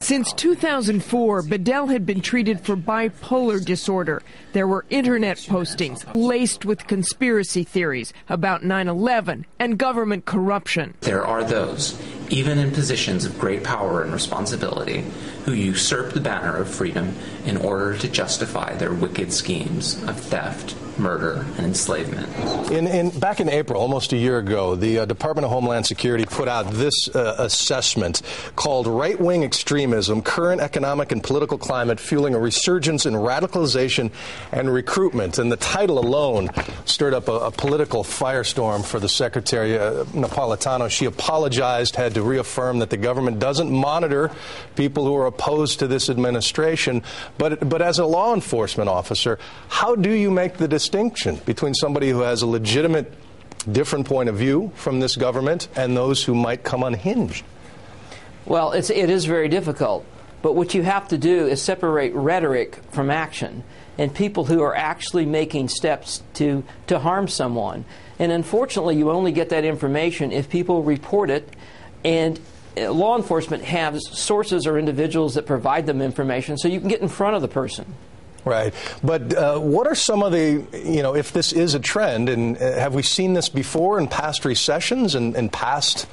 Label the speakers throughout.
Speaker 1: Since 2004, Bedell had been treated for bipolar disorder. There were internet postings laced with conspiracy theories about 9/11 and government corruption.
Speaker 2: There are those, even in positions of great power and responsibility, who usurp the banner of freedom in order to justify their wicked schemes of theft, murder, and enslavement.
Speaker 3: Back in April, almost a year ago, the Department of Homeland Security put out this assessment called Right-Wing Extremism, Current Economic and Political Climate Fueling a Resurgence in Radicalization and Recruitment. And the title alone stirred up a political firestorm for the Secretary, Napolitano. She apologized, had to reaffirm that the government doesn't monitor people who are opposed to this administration. But as a law enforcement officer, how do you make the distinction between somebody who has a legitimate different point of view from this government and those who might come unhinged?
Speaker 4: Well, it is very difficult. But what you have to do is separate rhetoric from action and people who are actually making steps to harm someone. And unfortunately, you only get that information if people report it, and law enforcement has sources or individuals that provide them information so you can get in front of the person.
Speaker 3: Right. But what are some of the, if this is a trend, and have we seen this before in past recessions and past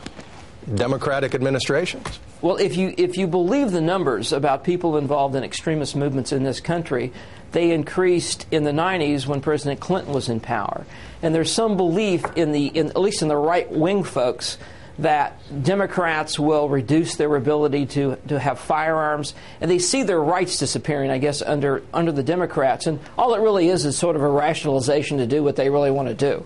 Speaker 3: Democratic administrations?
Speaker 4: Well, if you believe the numbers about people involved in extremist movements in this country, they increased in the 90s when President Clinton was in power. And there's some belief at least in the right-wing folks, that Democrats will reduce their ability to have firearms, and they see their rights disappearing, I guess, under the Democrats. And all it really is sort of a rationalization to do what they really want to do.